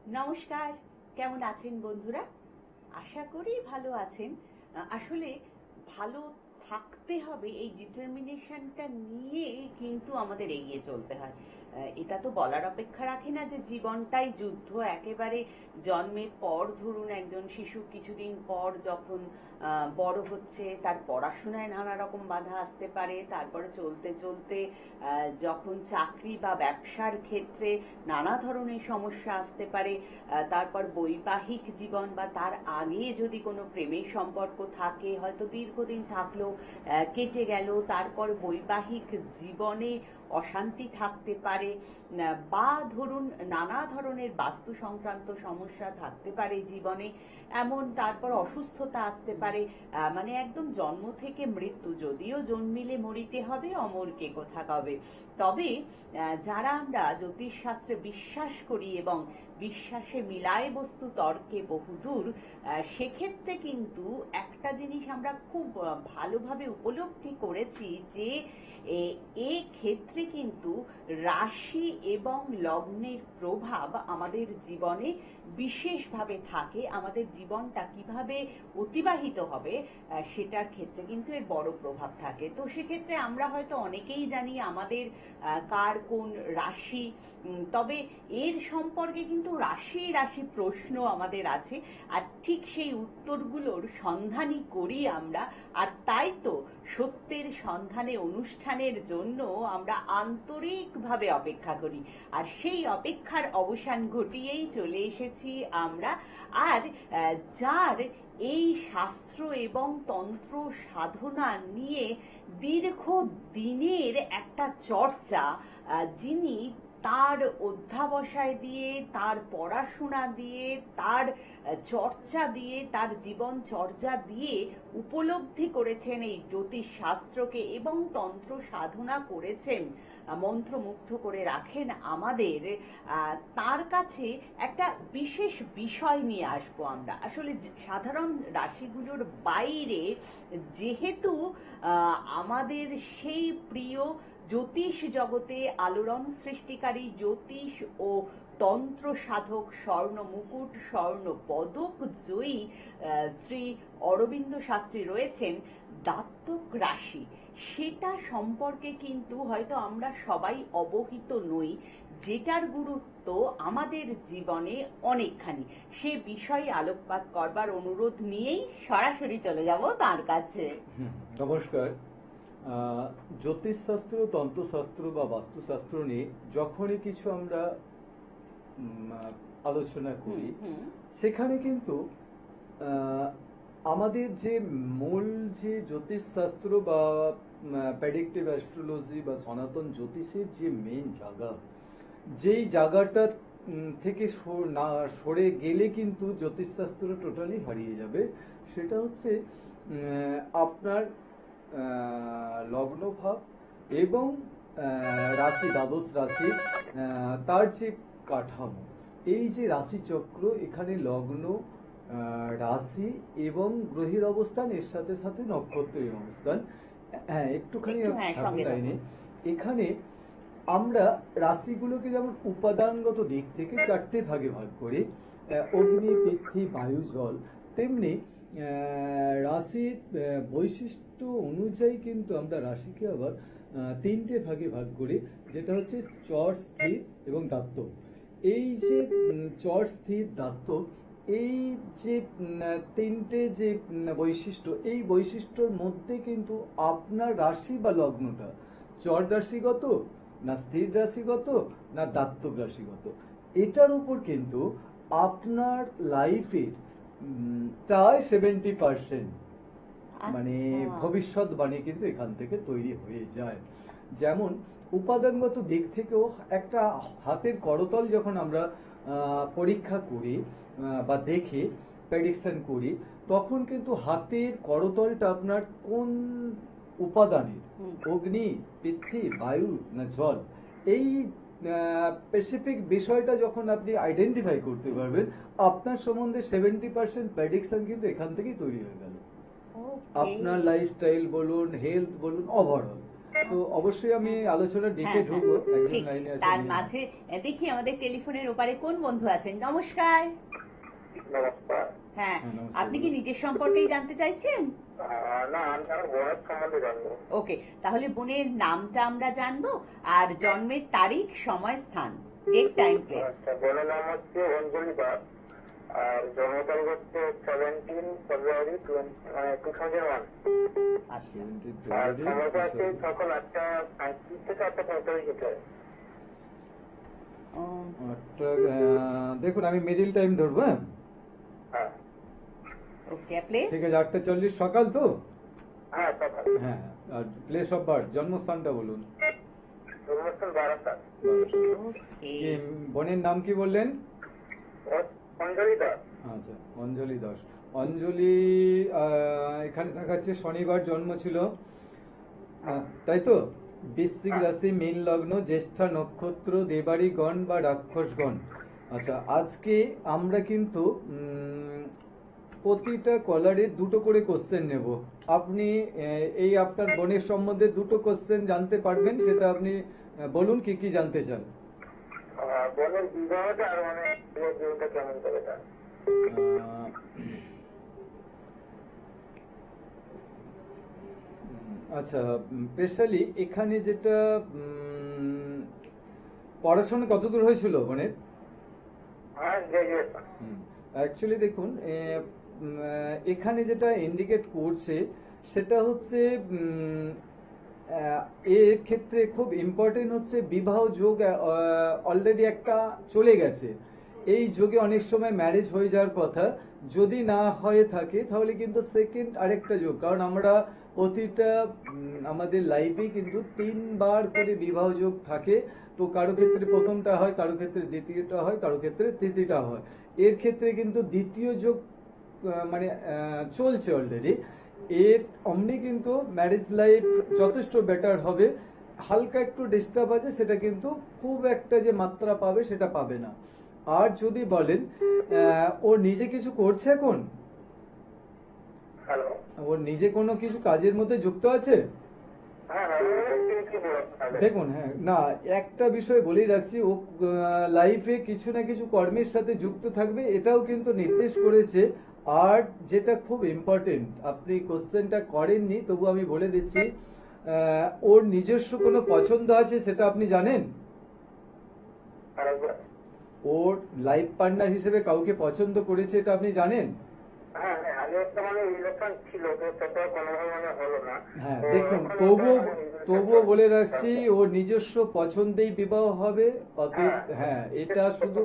নমস্কার, কেমন আছেন বন্ধুরা? আশা করি ভালো আছেন। আসলে ভালো থাকতে হবে এই ডিটারমিনেশনটা নিয়ে কিন্তু আমাদের এগিয়ে চলতে হয়। এটা তো বলার অপেক্ষা রাখে না যে জীবনটাই যুদ্ধ। একেবারে জন্মের পর ধরুন একজন শিশু কিছুদিন পর যখন বড় হচ্ছে, তার পড়াশোনায় নানা রকম বাধা আসতে পারে, তারপরে চলতে চলতে যখন চাকরি বা ব্যবসার ক্ষেত্রে নানা ধরনের সমস্যা আসতে পারে, তারপর বৈবাহিক জীবন বা তার আগে যদি কোনো প্রেমের সম্পর্ক থাকে, হয়তো দীর্ঘদিন থাকলো, কেটে গেল, তারপর বৈবাহিক জীবনে অশান্তি থাকতে পারে, বা ধরুন নানা ধরনের বাস্তু সংক্রান্ত সমস্যা থাকতে পারে জীবনে, এমন তারপর অসুস্থতা আসতে পারে। মানে একদম জন্ম থেকে মৃত্যু, যদিও জন্মিলে মরিতে হবে, অমর কে কোথা কবে। তবে যারা আমরা জ্যোতিষশাস্ত্রে বিশ্বাস করি এবং বিশ্বাসে মিলায় বস্তু তর্কে বহুদূর, সেক্ষেত্রে কিন্তু একটা জিনিস আমরা খুব ভালোভাবে উপলব্ধি করেছি যে এ ক্ষেত্রে কিন্তু রাশি এবং লগ্নের প্রভাব আমাদের জীবনে বিশেষভাবে থাকে। আমাদের জীবনটা কিভাবে অতিবাহিত হবে সেটার ক্ষেত্রে কিন্তু এর বড় প্রভাব থাকে। তো সেক্ষেত্রে আমরা হয়তো অনেকেই জানি আমাদের কার কোন রাশি, তবে এর সম্পর্কে কিন্তু রাশি রাশি প্রশ্ন আমাদের আছে, আর ঠিক সেই উত্তরগুলোর সন্ধানই করি আমরা। আর তাই তো সত্যের সন্ধানে অনুষ্ঠানের জন্য আমরা আন্তরিকভাবে অপেক্ষা করি, আর সেই অপেক্ষার অবসান ঘটিয়েই চলে এসেছি আমরা। আর যার এই শাস্ত্র এবং তন্ত্র সাধনা নিয়ে দীর্ঘ দিনের একটা চর্চা, যিনি তার অধ্যাবসায় দিয়ে, তার পড়াশোনা দিয়ে, তার চর্চা দিয়ে, তার জীবন চর্চা দিয়ে উপলব্ধি করেছেন এই জ্যোতিষ শাস্ত্রকে এবং তন্ত্র সাধনা করেছেন, মন্ত্রমুগ্ধ করে রাখেন আমাদের, তার কাছে একটা বিশেষ বিষয় নিয়ে আসবো আমরা। আসলে সাধারণ রাশিগুলোর বাইরে যেহেতু আমাদের সেই প্রিয় জ্যোতিষ জগতে আলোড়ন সৃষ্টিকারী জ্যোতিষ ও তন্ত্র সাধক, স্বর্ণ মুকুট, স্বর্ণ পদক জয়ী শ্রী অরবিন্দ শাস্ত্রী রয়েছেন, দাত্তক রাশি সেটা সম্পর্কে কিন্তু হয়তো আমরা সবাই অবহিত নই, যেটার গুরুত্ব আমাদের জীবনে অনেকখানি। সে বিষয়ে আলোকপাত করবার অনুরোধ নিয়েই সরাসরি চলে যাব তার কাছে। নমস্কার। জ্যোতিষশাস্ত্র, তন্ত্রশাস্ত্র বা বাস্তুশাস্ত্র নিয়ে যখনই কিছু আমরা আলোচনা করি, সেখানে কিন্তু আমাদের যে মূল যে জ্যোতিষশাস্ত্র বা প্রেডিক্টিভ অ্যাস্ট্রোলজি বা সনাতন জ্যোতিষের যে মেইন জায়গা, যেই জায়গাটা থেকে না সরে গেলে কিন্তু জ্যোতিষশাস্ত্র টোটালি হারিয়ে যাবে, সেটা হচ্ছে আপনার লগ্নভাব এবং রাশি, দ্বাদশ রাশি, তার যে কাঠামো, এই যে রাশিচক্র, এখানে লগ্ন, রাশি এবং গ্রহের অবস্থান, এর সাথে সাথে নক্ষত্রের অবস্থান। হ্যাঁ, একটুখানি লাইনে এখানে আমরা রাশিগুলোকে যেমন উপাদানগত দিক থেকে চারটে ভাগে ভাগ করি, অগ্নি, পৃথ্বী, বায়ু, জল, তেমনি রাশির বৈশিষ্ট্য অনুযায়ী কিন্তু আমরা রাশিকে আবার তিনটে ভাগে ভাগ করি, যেটা হচ্ছে চর, স্থির এবং দাত্তক। এই যে চর, স্থির, দাত্তক, এই যে তিনটে যে বৈশিষ্ট্য, এই বৈশিষ্ট্যর মধ্যে কিন্তু আপনার রাশি বা লগ্নটা চর রাশিগত, না স্থির রাশিগত, না দাত্তক রাশিগত, এটার উপর কিন্তু আপনার লাইফের প্রায় 70% মানে ভবিষ্যৎবাণী কিন্তু এখান থেকে তৈরি হয়ে যায়। যেমন উপাদানগত দিক থেকেও একটা হাতের করতল যখন আমরা পরীক্ষা করি বা দেখে প্রেডিকশন করি, তখন কিন্তু হাতের করতলটা আপনার কোন উপাদানের, অগ্নি, পৃথ্বী, বায়ু না জল, এই স্পেসিফিক বিষয়টা যখন আপনি আইডেন্টিফাই করতে পারবেন, আপনার সম্বন্ধে 70% প্রেডিকশন কিন্তু এখান থেকেই তৈরি হয়ে গেল। আপনার লাইফস্টাইল বলুন, হেলথ বলুন, ওভারঅল। তো অবশ্যই আমি আলোচনা ডিপে হ্যাঁ, ঢুকবো। একজন ঠিক। লাইনে আছে, তার উনি- মাঝে দেখি আমাদের টেলিফোনের ওপারে কোন বন্ধু আছেন। নমস্কার। নমস্কার। হ্যাঁ, হ্যাঁ, নমস্কার, আপনি কি বলুন। নিজের সম্পর্কেই জানতে চাইছেন? না, আমি আমার বোনের সম্বন্ধে জানবো। ওকে, তাহলে বোনের নামটা আমরা জানবো আর জন্মের তারিখ, সময়, স্থান, ডেট, টাইম, প্লেস। আচ্ছা, বোনের নাম হচ্ছে অঞ্জলি দাস, আর জন্ম তারিখ হচ্ছে 17 ফেব্রুয়ারি 2001, আচ্ছা, 17 আর February, সময়টা আছে সকাল 8:35 থেকে 8:45 ভিতরে। ও, দেখুন আমি মিডিল টাইম ধরবো। হ্যাঁ, হ্যাঁ ওকে, প্লেস। ঠিক আছে, 8:40 সকাল তো। হ্যাঁ সকাল। হ্যাঁ, আর প্লেস অফ বার্থ, জন্মস্থানটা বলুন। জন্মস্থান বারাসাত। ওকে, কি বোনের নাম কি বললেন? অঞ্জলি দাস। আচ্ছা, অঞ্জলি দাস। অঞ্জলি এখানে দেখাচ্ছে শনিবার জন্ম ছিল, তাই তো? বৃশ্চিক রাশি, মীন লগ্ন, জ্যেষ্ঠা নক্ষত্র, দেবাড়ি গণ বা রাক্ষসগণ। আচ্ছা, আজকে আমরা কিন্তু প্রতিটা কলারে দুটো করে কোশ্চেন নেব। আপনি এই আপনার বোনের সম্বন্ধে দুটো কোশ্চেন জানতে পারবেন, সেটা আপনি বলুন কি কি জানতে চান। বোনের বিবাহটা আর মানে বিয়েটা কেমন করে তার? আচ্ছা, স্পেশালি এখানে যেটা পড়াশোনা কতদূর হয়েছিল বোনের? হ্যাঁ, গ্রাজুয়েশন। অ্যাকচুয়ালি দেখুন, এখানে যেটা ইন্ডিকেট করছে সেটা হচ্ছে এর ক্ষেত্রে খুব ইম্পর্টেন্ট হচ্ছে বিবাহ যোগ অলরেডি একটা চলে গেছে। এই যোগে অনেক সময় ম্যারেজ হয়ে যাওয়ার কথা, যদি না হয়ে থাকে তাহলে কিন্তু সেকেন্ড আরেকটা যোগ, কারণ আমরা প্রতিটা আমাদের লাইফে কিন্তু 3বার করে বিবাহ যোগ থাকে। তো কারো ক্ষেত্রে প্রথমটা হয়, কারো ক্ষেত্রে দ্বিতীয়টা হয়, কারো ক্ষেত্রে তৃতীয়টা হয়। এর ক্ষেত্রে কিন্তু দ্বিতীয় যোগ মানে চলছে অলরেডি। এর অমনি কিন্তু ম্যারেজ লাইফ যথেষ্ট বেটার হবে। হালকা একটু ডিস্টার্ব আছে, সেটা কিন্তু খুব একটা যে মাত্রা পাবে সেটা পাবে না। আর যদি বলেন ও নিজে কিছু করছে এখন, হ্যালো। ওর নিজে কোনো কিছু কাজের মধ্যে যুক্ত আছে? হ্যাঁ হ্যাঁ, কি বলো? দেখুন, হ্যাঁ, না, একটা বিষয় বলেই রাখছি, ও লাইফে কিছু না কিছু কর্মের সাথে যুক্ত থাকবে, এটাও কিন্তু নির্দেশ করেছে। আর যেটা খুব ইম্পর্টেন্ট, আপনি কোশ্চেনটা করেননি তবু আমি বলে দিচ্ছি, ওর নিজস্ব কোনো পছন্দ আছে সেটা আপনি জানেন? আরেকবার। ওর লাইফ পার্টনার হিসেবে কাউকে পছন্দ করেছে, এটা আপনি জানেন? হ্যাঁ হ্যাঁ, আগে একটা মানে রিলেশন ছিল, তো সেটা কোনোভাবে মানে হলো না। হ্যাঁ, তো দেখুন, এখন তবুও একটা মানে তবুও বলে রাখছি, ওর নিজস্ব পছন্দেই বিবাহ হবে। অতএব হ্যাঁ, এটা শুধু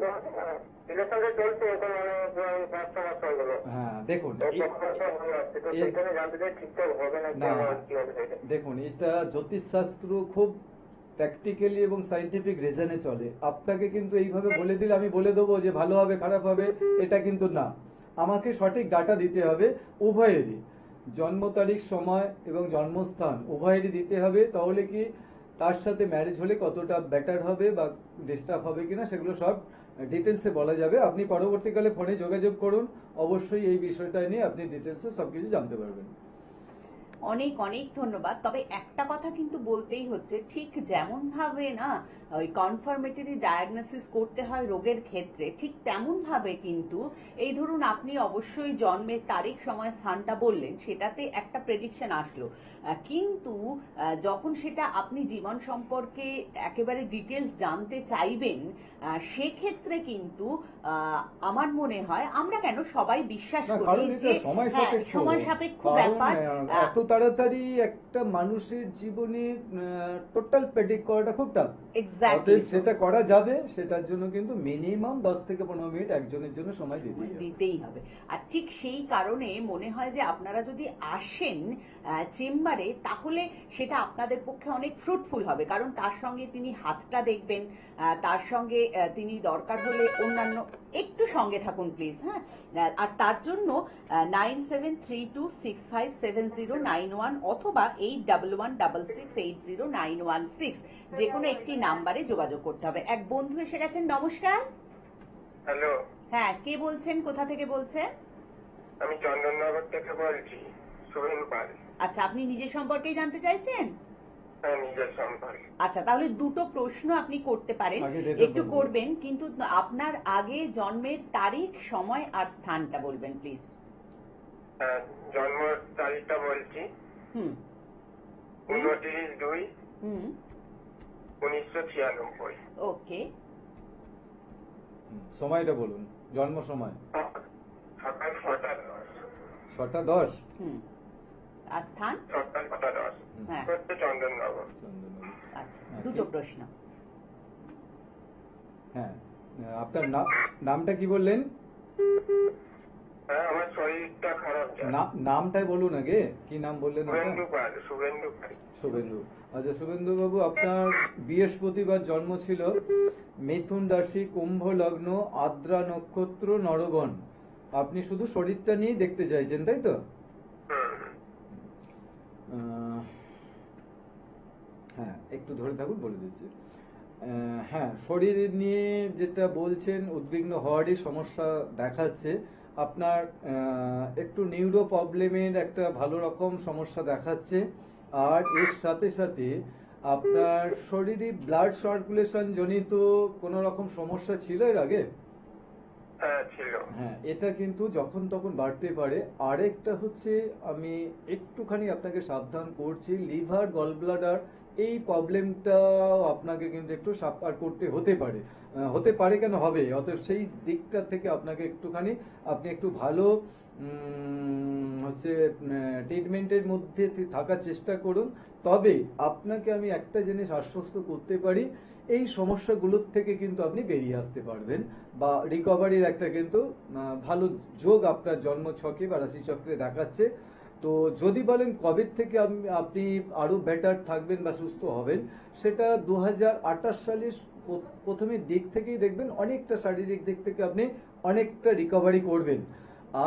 রিলেশনটা চলছে এখন মানে প্রায় 5 মাস হয়ে গেল। হ্যাঁ, দেখুন তো সমস্যা হয়ে যাচ্ছে, তো সেখানে জানতে চাই ঠিকঠাক হবে না না, কি হবে সেটা। দেখুন, এটা জ্যোতিষশাস্ত্র খুব প্র্যাকটিক্যালি এবং সাইন্টিফিক রিজনে চলে। আপনাকে কিন্তু এইভাবে বলে দিলে আমি বলে দেবো যে ভালো হবে খারাপ হবে, এটা কিন্তু না। আমাকে সঠিক ডাটা দিতে হবে উভয়েরই, জন্ম তারিখ, সময় এবং জন্মস্থান উভয়েরই দিতে হবে। তাহলে কি তার সাথে ম্যারেজ হলে কতটা বেটার হবে বা ডিস্টার্ব হবে কিনা সেগুলো সব ডিটেলসে বলা যাবে। আপনি পরবর্তীকালে ফোনে যোগাযোগ করুন, অবশ্যই এই বিষয়টা নিয়ে আপনি ডিটেলসে সবকিছু জানতে পারবেন। অনেক অনেক ধন্যবাদ। তবে একটা কথা কিন্তু বলতেই হচ্ছে, ঠিক যেমন ভাবে না ওই কনফার্মেটরি ডায়াগনোসিস করতে হয় রোগের ক্ষেত্রে, ঠিক তেমন ভাবে কিন্তু এই ধরুন আপনি অবশ্যই জন্মের তারিখ, সময়, স্থানটা বললেন, সেটাতে একটা প্রেডিকশন আসলো, কিন্তু যখন সেটা আপনি জীবন সম্পর্কে একেবারে ডিটেলস জানতে চাইবেন, সেক্ষেত্রে কিন্তু আমার মনে হয়, আমরা কেন সবাই বিশ্বাস না, করি কারণ যে এটা সময় সাপেক্ষ। সময় সাপেক্ষ কারণ, ব্যাপার। এত তাড়াতাড়ি একটা মানুষের জীবনে টোটাল প্রেডিক্ট করাটা খুব টাফ। এক্স্যাক্টলি, সেটা করা যাবে, সেটার জন্য কিন্তু মিনিমাম 10 থেকে 15 মিনিট একজনের জন্য সময় দিতেই হবে। আর ঠিক সেই কারণে মনে হয় যে আপনারা যদি আসেন চেম্বারে, তাহলে সেটা আপনাদের পক্ষে অনেক ফ্রুটফুল হবে, কারণ তার সঙ্গে তিনি হাতটা দেখবেন, তার সঙ্গে তিনি দরকার হলে অন্যান্য, একটু সঙ্গে থাকুন প্লিজ, হ্যাঁ। আর তার জন্য 9732657091 অথবা 8116680916 যে কোনো একটি নাম্বারে যোগাযোগ করতে হবে। এক বন্ধু এসে গেছেন। নমস্কার। হ্যালো, হ্যাঁ, কে বলছেন, কোথা থেকে বলছেন? আমি চন্দননগর থেকে বলছি, সুরেন পাল। আচ্ছা, আপনি নিজের সম্পর্কেই জানতে চাইছেন? হ্যাঁ, নিজের সম্পর্কে। আচ্ছা, তাহলে দুটো প্রশ্ন আপনি করতে পারেন, আগে date of একটু birth করবেন, কিন্তু আপনার আগে জন্মের তারিখ, সময় আর স্থানটা বলবেন প্লিজ। হ্যাঁ, জন্ম তারিখটা বলছি, হুম 29/2/1996। হুম ওকে। সময়টা বলুন, জন্ম সময়। সকাল 6:10। 6:10। হুম আর স্থান? সকাল 6:10 হ্যাঁ হচ্ছে চন্দননগর। চন্দননগর। আচ্ছা, দুটো প্রশ্ন। হ্যাঁ, আপনার নামটা কি বললেন? হ্যাঁ, আমার শরীরটা খারাপ যায়। নামটাই বলুন আগে, কি নাম বললেন আপনার? শুভেন্দু পাল। শুভেন্দু। আচ্ছা শুভেন্দু বাবু, আপনার বৃহস্পতিবার জন্ম ছিল, মিথুন রাশি, কুম্ভ লগ্ন, আদ্রা নক্ষত্র, নরগণ। আপনি শুধু শরীরটা নিয়ে দেখতে চাইছেন, তাই তো? হ্যাঁ, একটু ধরে থাকুন, বলে দিচ্ছি। হ্যাঁ, শরীর নিয়ে যেটা বলছেন, উদ্বিগ্ন হওয়ারই সমস্যা দেখাচ্ছে। আপনার একটু নিউরো প্রবলেমের একটা ভালো রকম সমস্যা দেখাচ্ছে। আর এর সাথে সাথে আপনার শরীরে ব্লাড সার্কুলেশন জনিত কোনো রকম সমস্যা ছিল এর আগে? হ্যাঁ, ছিল। হ্যাঁ, এটা কিন্তু যখন তখন বাড়তে পারে। আরেকটা হচ্ছে, আমি একটুখানি আপনাকে সাবধান করছি, লিভার, গল ব্লাডার, এই প্রবলেমটা আপনাকে কিন্তু একটু সাবধান করতে হতে পারে কেন হবে, অতএব সেই দিকটা থেকে আপনাকে একটুখানি, আপনি একটু ভালো হচ্ছে ট্রিটমেন্টের মধ্যে থাকার চেষ্টা করুন। তবে আপনাকে আমি একটা জিনিস আশ্বস্ত করতে পারি, এই সমস্যাগুলোর থেকে কিন্তু আপনি বেরিয়ে আসতে পারবেন, বা রিকভারির একটা কিন্তু ভালো যোগ আপনার জন্মছকে বা রাশিচক্রে দেখাচ্ছে। তো যদি বলেন কবে থেকে আপনি আরো বেটার থাকবেন বা সুস্থ হবেন, সেটা 2028 সালের প্রথমের দিক থেকেই দেখবেন অনেকটা শারীরিক দিক থেকে আপনি অনেকটা রিকভারি করবেন।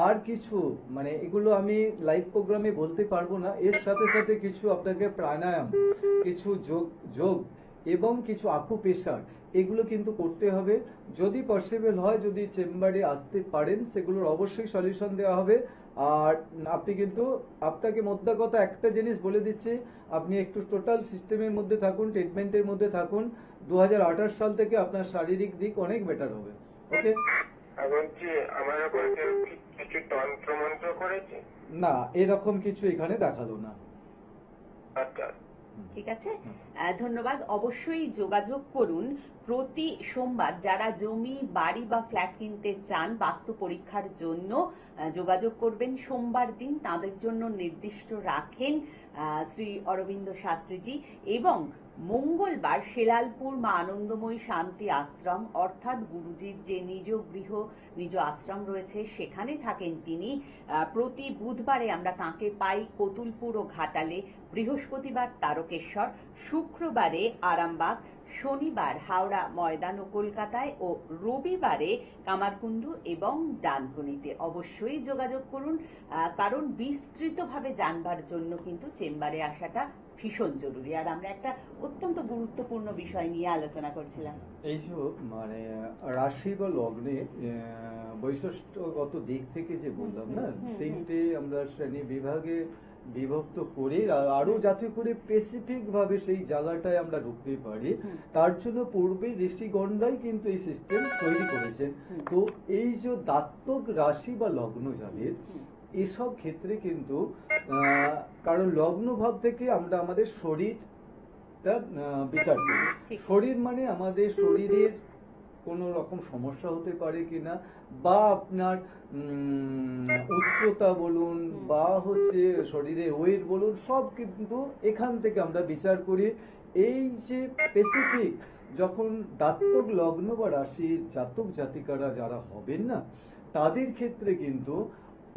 আর কিছু মানে এগুলো আমি লাইভ প্রোগ্রামে বলতে পারবো না। এর সাথে সাথে কিছু আপনাকে প্রাণায়াম, কিছু যোগ এবং কিছু আকুপ্রেশার, এগুলো কিন্তু করতে হবে। যদি পসিবল হয়, যদি চেম্বারে আসতে পারেন, সেগুলোর অবশ্যই সলিউশন দেওয়া হবে। আর আপনি কিন্তু, আপনাকে মোদ্দা কথা একটা জিনিস বলে দিচ্ছি, আপনি একটু টোটাল সিস্টেমের মধ্যে থাকুন, ট্রিটমেন্টের মধ্যে থাকুন। 2028 সাল থেকে আপনার শারীরিক দিক অনেক বেটার হবে। ওকে? বলছি, আমার উপর কেউ কিছু তন্ত্র মন্ত্র করেছে? না, এরকম কিছু এখানে দেখালো না। আচ্ছা, ঠিক আছে, ধন্যবাদ। অবশ্যই যোগাযোগ করুন প্রতি সোমবার, যারা জমি, বাড়ি বা ফ্ল্যাট কিনতে চান বাস্তু পরীক্ষার জন্য যোগাযোগ করবেন সোমবার দিন, তাদের জন্য নির্দিষ্ট রাখেন শ্রী অরবিন্দ শাস্ত্রীজি। এবং মঙ্গলবার শেলালপুর মা আনন্দময়ী শান্তি আশ্রম, অর্থাৎ গুরুজির যে নিজ আশ্রম রয়েছে সেখানে থাকেন তিনি। প্রতি বুধবারে আমরা তাঁকে পাই কতুলপুর ও ঘাটালে, বৃহস্পতিবার তারকেশ্বর, শুক্রবারে আরামবাগ, শনিবার হাওড়া ময়দান ও কলকাতায়, ও রবিবারে কামারকুণ্ডু এবং ডানকুনিতে। অবশ্যই যোগাযোগ করুন, কারণ বিস্তৃতভাবে জানবার জন্য কিন্তু চেম্বারে আসাটা ভীষণ জরুরি। আর আমরা একটা অত্যন্ত গুরুত্বপূর্ণ বিষয় নিয়ে আলোচনা করছিলাম, এই যে মানে রাশি বা লগ্নে বৈশিষ্ট্যগত দিক থেকে যে বললাম না, তিনটে আমরা শ্রেণী বিভাগে বিভক্ত করে, আরো যাতে করে স্পেসিফিক ভাবে সেই জায়গাটায় আমরা ঢুকতে পারি, তার জন্য পূর্বে ঋষিগণরাই কিন্তু এই সিস্টেম তৈরি করেছেন। তো এই যে দাত্তক রাশি বা লগ্ন যাদের, এসব ক্ষেত্রে কিন্তু কারণ লগ্ন ভাব থেকে আমরা আমাদের শরীরটা বিচার করি। শরীর মানে আমাদের শরীরের কোনো রকম সমস্যা হতে পারে কিনা, বা আপনার উচ্চতা বলুন, বা হচ্ছে শরীরে ওয়েট বলুন, সব কিন্তু এখান থেকে আমরা বিচার করি। এই যে স্পেসিফিক যখন দাত্তক লগ্ন বা রাশির জাতক জাতিকারা যারা হবেন না, তাদের ক্ষেত্রে কিন্তু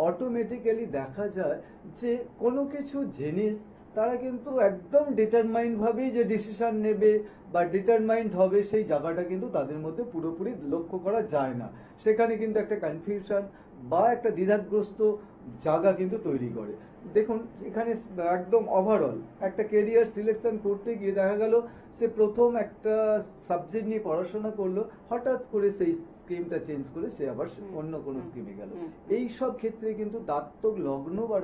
অটোমেটিক্যালি দেখা যায় যে কোনো কিছু জিনিস তারা কিন্তু একদম ডিটারমাইন্ড ভাবেই যে ডিসিশন নেবে বা ডিটারমাইন্ড হবে, সেই জায়গাটা কিন্তু তাদের মধ্যে পুরোপুরি লক্ষ্য করা যায় না। সেখানে কিন্তু একটা কনফিউশন বা একটা দ্বিধাগ্রস্ত জায়গা কিন্তু তৈরি করে। দেখুন এখানে একদম ওভারঅল একটা কেরিয়ার সিলেকশন করতে গিয়ে দেখা গেল সে প্রথম একটা সাবজেক্ট নিয়ে পড়াশোনা করলো, হঠাৎ করে সেই স্কিমটা চেঞ্জ করে সে আবার অন্য কোনো স্কিমে গেল। এই সব ক্ষেত্রে কিন্তু দাত্তক লগ্ন বা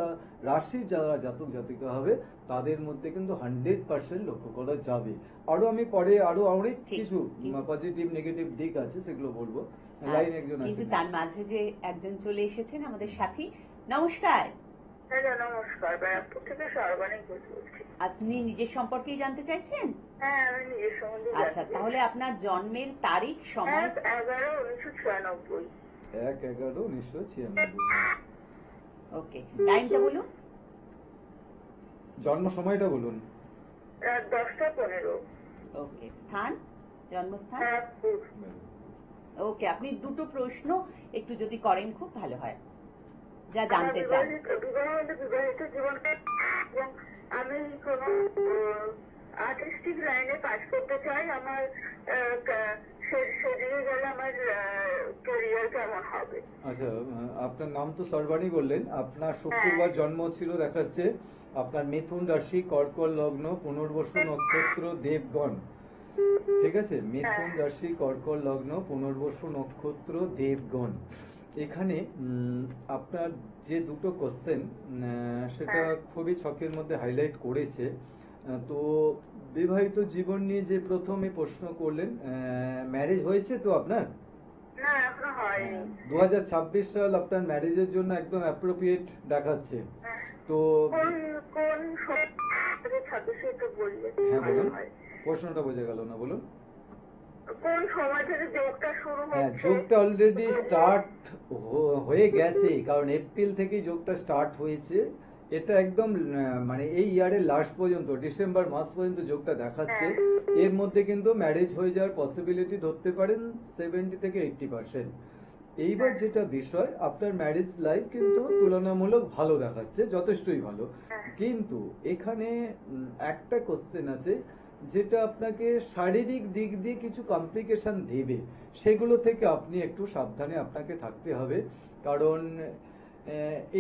রাশির যারা জাতক জাতিকা হবে তাদের মধ্যে কিন্তু 100% লক্ষ্য করা যাবে। আরো আমি পরে আরো অনেক ঠিক, কিছু কিন্তু- পজিটিভ নেগেটিভ দিক আছে সেগুলো বলবো। হ্যাঁ, লাইন একজন কিন্তু আছে। তার মাঝে যে একজন চলে এসেছেন আমাদের সাথী, নমস্কার। হ্যালো, নমস্কার। ব্যারাকপুর থেকে সর্বাণী ঘোষ বলছি। আপনি নিজের সম্পর্কেই জানতে চাইছেন? হ্যাঁ, আমি নিজের সম্বন্ধে আচ্ছা, তাহলে আপনার জন্মের তারিখ, সময়। 1/11/1996। 1/11/1996। ওকে, টাইমটা বলুন। জন্ম সময়টা বলুন। রাত 10টা 15। ওকে, স্থান, জন্মস্থান। ব্যারাকপুর। ওকে, আপনি দুটো প্রশ্ন একটু যদি করেন খুব ভালো হয়, যা জানতে চান। বিবাহিত জীবনটা, এবং আমি কোনো আর্টিস্টিক লাইনে কাজ করতে চাই। আমার সেদিকে গেলে আমার ক্যারিয়ার কেমন হবে? আচ্ছা, আপনার নাম তো সর্বাণী বললেন, আপনার শুক্রবার জন্ম ছিল দেখাচ্ছে, আপনার মিথুন রাশি, কর্কট লগ্ন, পুনর্বসু নক্ষত্র, দেবগণ। ঠিক আছে, মিথুন রাশি, কর্কট লগ্ন, পুনর্বসু নক্ষত্র, দেবগণ। এখানে আপনার যে দুটো কোশ্চেন সেটা খুবই ছকের মধ্যে হাইলাইট করেছে। তো বিবাহিত জীবন নিয়ে যে প্রথমে প্রশ্ন করলেন, ম্যারেজ হয়েছে তো আপনার? না, এখনো হয়নি। 2026 সাল আপনার ম্যারেজের জন্য একদম অ্যাপ্রোপ্রিয়েট দেখাচ্ছে। তো কোন কোন 26 একটু বললে হ্যাঁ ভালো বলুন, হয়। প্রশ্নটা বোঝা গেল না, বলুন। কোন সময় থেকে যোগটা শুরু হ্যাঁ, হচ্ছে? যোগটা অলরেডি স্টার্ট হয়ে গেছে, কারণ এপ্রিল থেকেই যোগটা স্টার্ট হয়েছে। এটা একদম মানে এই ইয়ারের লাস্ট পর্যন্ত, ডিসেম্বর মাস পর্যন্ত যোগটা দেখাচ্ছে। এর মধ্যে কিন্তু ম্যারেজ হয়ে যাওয়ার পসিবিলিটি ধরতে পারেন 70 থেকে 80%। এইবার যেটা বিষয়, আপনার ম্যারেজ লাইফ কিন্তু তুলনামূলক ভালো দেখাচ্ছে, যথেষ্টই ভালো। কিন্তু এখানে একটা কোশ্চেন আছে যেটা আপনাকে শারীরিক দিক দিয়ে কিছু কমপ্লিকেশন দেবে, সেগুলো থেকে আপনি একটু সাবধানে আপনাকে থাকতে হবে। কারণ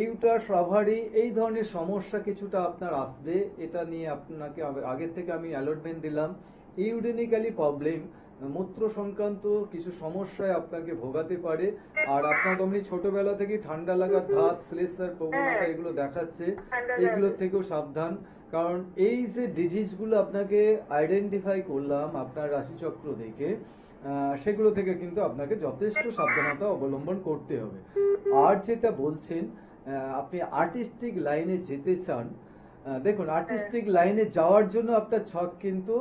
ইউটারাস, ওভারি, এই ধরনের সমস্যা কিছুটা আপনার আসবে। এটা নিয়ে আপনাকে আগে থেকে আমি অ্যালটমেন্ট দিলাম। ইউরিনিক্যালি প্রবলেম, মূত্র সংক্রান্ত কিছু সমস্যায় আপনাকে ভোগাতে পারে। আর আপনার অমনি ছোটবেলা থেকে ঠান্ডা লাগা, ধাত, শ্লেষার প্রবণতা এগুলো দেখাচ্ছে, এগুলো থেকেও সাবধান। কারণ এই যে ডিজিজগুলো আপনাকে আইডেন্টিফাই করলাম আপনার রাশিচক্র দেখে, সেগুলো থেকে কিন্তু আপনাকে যথেষ্ট সাবধানতা অবলম্বন করতে হবে। আর যেটা বলছেন আপনি আর্টিস্টিক লাইনে যেতে চান, দেখুন আর্টিস্টিক লাইনে যাওয়ার জন্য আপনার ছক কিন্তু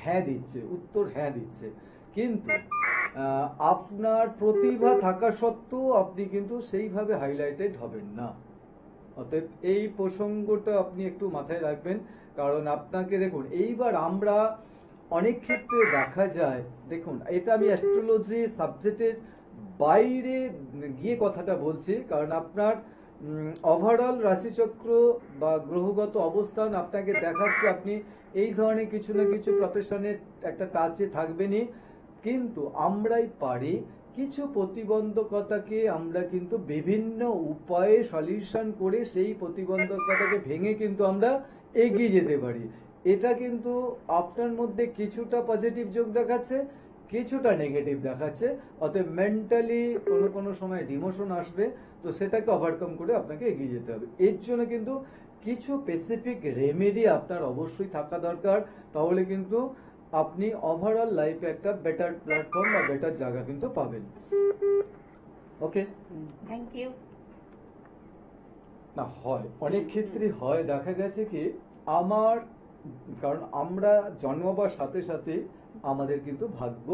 হ্যাঁ দিচ্ছে, উত্তর হ্যাঁ দিচ্ছে। কিন্তু আপনার প্রতিভা থাকা সত্ত্বেও আপনি কিন্তু সেইভাবে হাইলাইটেড হবেন না। অতএব এই প্রসঙ্গটা আপনি একটু মাথায় রাখবেন। কারণ আপনাকে দেখুন, এইবার আমরা অনেক ক্ষেত্রে দেখা যায়, দেখুন এটা আমি অ্যাস্ট্রোলজি সাবজেক্টের বাইরে গিয়ে কথাটা বলছি, কারণ আপনার ওভারঅল রাশিচক্র বা গ্রহগত অবস্থান আপনাকে দেখাচ্ছে আপনি এই ধরনের কিছু না কিছু প্রফেশনের একটা টাচে থাকবেনই। কিন্তু আমরাই পারি কিছু প্রতিবন্ধকতাকে আমরা কিন্তু বিভিন্ন উপায়ে সলিউশন করে সেই প্রতিবন্ধকতাকে ভেঙে কিন্তু আমরা এগিয়ে যেতে পারি। এটা কিন্তু আপনার মধ্যে কিছুটা পজিটিভ যোগ দেখাচ্ছে, কিছুটা নেগেটিভ দেখাচ্ছে। অতএব মেন্টালি কোনো কোনো সময় ডিমোশন আসবে, তো সেটাকে ওভারকাম করে আপনাকে এগিয়ে যেতে হবে। এর জন্য কিন্তু কিছু স্পেসিফিক রেমেডি আপনার অবশ্যই থাকা দরকার, তাহলে কিন্তু আপনি ওভারঅল লাইফে একটা বেটার প্ল্যাটফর্ম বা বেটার জায়গা কিন্তু পাবেন। ওকে, থ্যাংক ইউ। না হয় অনেক ক্ষেত্রে হয়, দেখা গেছে কি আমার, কারণ আমরা জন্মাবার সাথে সাথে আমাদের কিন্তু ভাগ্য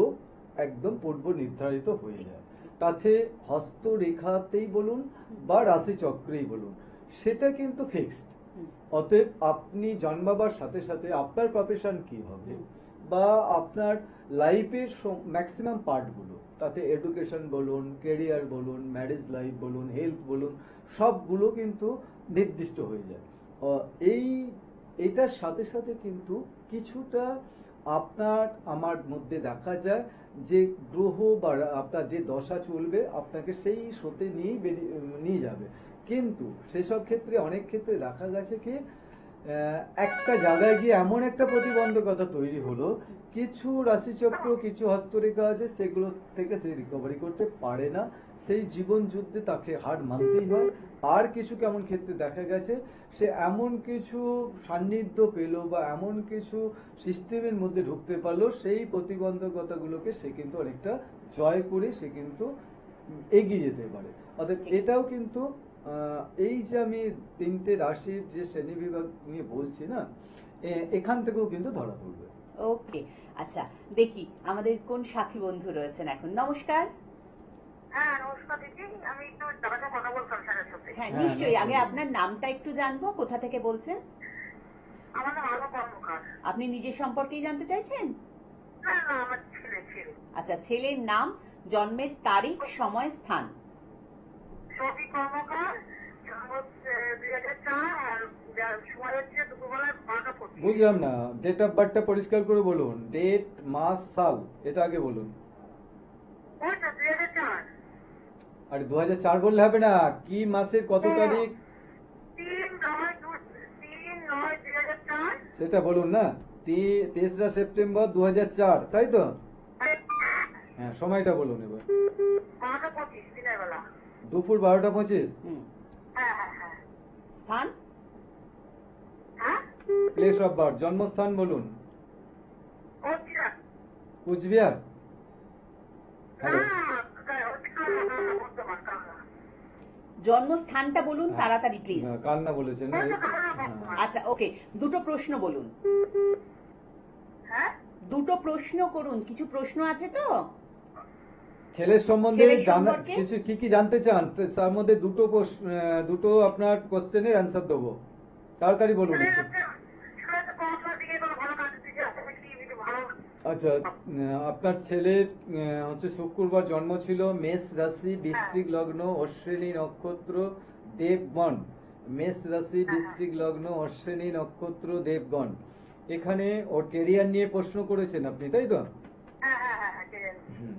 একদম পূর্ব নির্ধারিত হয়ে যায়। তাতে হস্তরেখাতেই বলুন বা রাশি চক্রেই বলুন, সেটা কিন্তু ফিক্সড। অতএব আপনি জন্মাবার সাথে সাথে আপনার প্রফেশন কি হবে বা আপনার লাইফের ম্যাক্সিমাম পার্টগুলো, তাতে এডুকেশন বলুন, কেরিয়ার বলুন, ম্যারেজ লাইফ বলুন, হেলথ বলুন, সবগুলো কিন্তু নির্দিষ্ট হয়ে যায়। এটার সাথে সাথে কিন্তু কিছুটা আপনার আমার মধ্যে দেখা যায় যে গ্রহ বা আপনার যে দশা চলবে আপনাকে সেই শোতে নিয়ে যাবে। কিন্তু সেসব ক্ষেত্রে অনেক ক্ষেত্রে দেখা গেছে কি একটা জায়গায় গিয়ে এমন একটা প্রতিবন্ধকতা তৈরি হলো, কিছু রাশিচক্র কিছু হস্তরেখা আছে সেগুলো থেকে সে রিকভারি করতে পারে না, সেই জীবন যুদ্ধে তাকে হার মানতেই হয়। আর কিছু কেমন ক্ষেত্রে দেখা গেছে সে এমন কিছু সান্নিধ্য পেল বা এমন কিছু সিস্টেমের মধ্যে ঢুকতে পারলো, সেই প্রতিবন্ধকতাগুলোকে সে কিন্তু অনেকটা জয় করে সে কিন্তু এগিয়ে যেতে পারে। অর্থাৎ এটাও কিন্তু এই যে আমি তিনটে রাশির যে শ্রেণী বিভাগ নিয়ে বলছি না, এখান থেকেও কিন্তু ধরা পড়বে। ওকে, আচ্ছা দেখি আমাদের কোন সাথী বন্ধু রয়েছেন এখন। নমস্কার। হ্যাঁ নমস্কার দিদি, আমি একটু দাদাকে কথা বলতাম স্যারের সাথে। হ্যাঁ হ্যাঁ, নিশ্চয়ই, আগে হ্যাঁ। আপনার নামটা একটু জানবো, কোথা থেকে বলছেন? আমার নাম আলো কর্মকার। আপনি নিজের সম্পর্কেই জানতে চাইছেন? না না, আমার ছেলে ছেলে আচ্ছা, ছেলের নাম, জন্মের তারিখ, সময়, স্থান। সবই কর্মকার, জন্ম 2004 আর সময় হচ্ছে দুপুরবেলা 12:25। বুঝলাম না, ডেট অফ বার্থটা পরিষ্কার করে বলুন, ডেট মাস সাল এটা আগে বলুন। ওই তো 2004। আরে 2004 বললে হবে না, কি মাসের কত তারিখ 3/9/2004। সেটা বলুন না। 3রা সেপ্টেম্বর 2004, তাই তো? হ্যাঁ, সময়টা বলুন এবার। 12:25 দিনের বেলা। দুপুর 12টা 25। হুম। হ্যাঁ হ্যাঁ হ্যাঁ স্থান? হ্যাঁ। প্লেস অফ বার্থ, জন্মস্থান বলুন। কোথায়? কুচবিহার। হ্যালো। জন্মস্থানটা বলুন তাড়াতাড়ি প্লিজ। কান্না বলেছেন না? হ্যাঁ। আচ্ছা ওকে, দুটো প্রশ্ন বলুন। হ্যাঁ? দুটো প্রশ্ন করুন, কিছু প্রশ্ন আছে তো? ছেলের সম্বন্ধে ছেলের সম্পর্কে? কিছু কি জানতে চান? তার মধ্যে দুটো আপনার কোশ্চেনের অ্যান্সার দেবো, তাড়াতাড়ি বলুন একটু। আচ্ছা, আপনার ছেলের হচ্ছে শুক্রবার জন্ম ছিল, মেষ রাশি, বৃশ্চিক লগ্ন, অশ্বিনী নক্ষত্র, দেবগণ। মেষ রাশি, বৃশ্চিক লগ্ন, অশ্বিনী নক্ষত্র, দেবগণ। এখানে ওর কেরিয়ার নিয়ে প্রশ্ন করেছেন আপনি, তাই তো? হুম।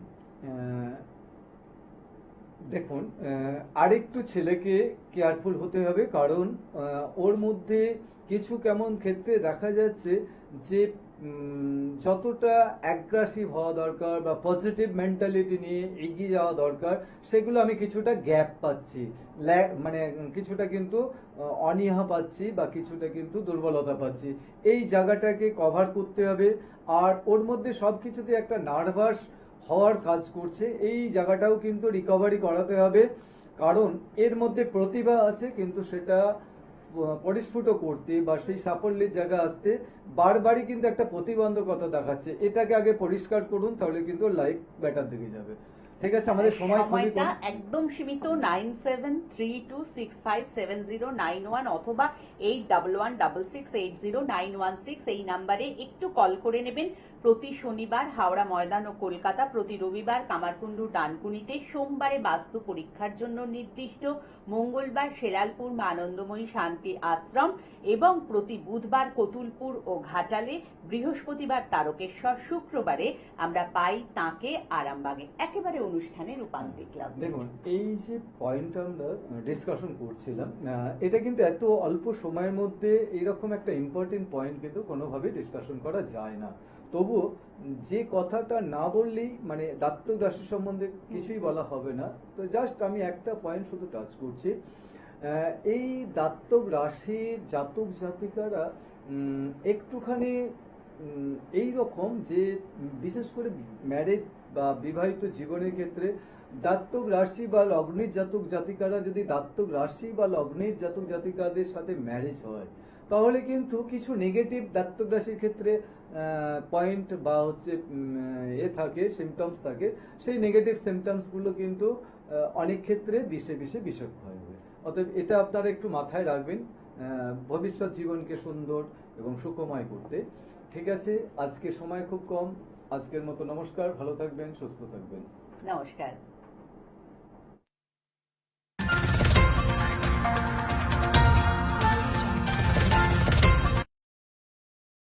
দেখুন, আরেকটু ছেলেকে কেয়ারফুল হতে হবে, কারণ ওর মধ্যে কিছু কেমন ক্ষেত্রে দেখা যাচ্ছে যে যতটা অ্যাগ্রেসিভ হওয়া দরকার বা পজিটিভ মেন্টালিটি নিয়ে এগিয়ে যাওয়া দরকার, সেগুলো আমি কিছুটা গ্যাপ পাচ্ছি, মানে কিছুটা কিন্তু অনীহা পাচ্ছি বা কিছুটা কিন্তু দুর্বলতা পাচ্ছি। এই জায়গাটাকে কভার করতে হবে। আর ওর মধ্যে সব কিছুতে একটা নার্ভাস হওয়ার কাজ করছে, এই জায়গাটাও কিন্তু রিকভারি করাতে হবে। কারণ এর মধ্যে প্রতিভা আছে, কিন্তু সেটা পরিস্ফুট করতে বা সেই সাফল্যের জায়গা আসতে বারবারই কিন্তু একটা প্রতিবন্ধকতা দেখাচ্ছে। এটাকে আগে পরিষ্কার করুন, তাহলে কিন্তু লাইফ বেটার দিকে যাবে। ঠিক আছে, আমাদের সময় খুবই সময়টা কম। একদম সীমিত। 9732657091 অথবা 8116680916 এই নাম্বারে একটু কল করে নেবেন। প্রতি শনিবার হাওড়া ময়দান ও কলকাতা, প্রতি রবিবার কামারকুণ্ডু ডানকুনিতে, সোমবারে বাস্তু পরীক্ষার জন্য নির্দিষ্ট, মঙ্গলবার শেলালপুর মা আনন্দময়ী শান্তি আশ্রম এবং প্রতি বুধবার কতুলপুর ও ঘাটালে, বৃহস্পতিবার তারকেশ্বর, শুক্রবারে আমরা পাই তাঁকে আরামবাগে। একেবারে অনুষ্ঠানে রূপান্তরিক লাভ। দেখুন, এই যে পয়েন্ট আমরা ডিসকাশন করছিলাম, এটা কিন্তু এত অল্প সময়ের মধ্যে এরকম একটা ইম্পর্টেন্ট পয়েন্ট কিন্তু কোনোভাবে ডিসকাশন করা যায় না। তবুও যে কথাটা না বললেই মানে দাত্তক রাশি সম্বন্ধে কিছুই বলা হবে না। তো জাস্ট আমি একটা পয়েন্ট শুধু টাচ করছি। এই দাত্তক রাশির জাতক জাতিকারা একটুখানি এই রকম যে বিশেষ করে ম্যারেজ বা বিবাহিত জীবনের ক্ষেত্রে দাত্তক রাশি বা লগ্নের জাতক জাতিকারা যদি দাত্তক রাশি বা লগ্নের জাতক জাতিকাদের সাথে ম্যারেজ হয়, তাহলে কিন্তু কিছু নেগেটিভ দাত্তক রাশির ক্ষেত্রে পয়েন্ট বা হচ্ছে থাকে, সিমটমস থাকে। সেই নেগেটিভ সিমটমসগুলো কিন্তু অনেক ক্ষেত্রে বিষে বিষাক্ত হয়ে যাবে। অতএব এটা আপনারা একটু মাথায় রাখবেন ভবিষ্যৎ জীবনকে সুন্দর এবং সুখময় করতে। ঠিক আছে, আজকে সময় খুব কম। আজকের মতো নমস্কার, ভালো থাকবেন, সুস্থ থাকবেন। নমস্কার।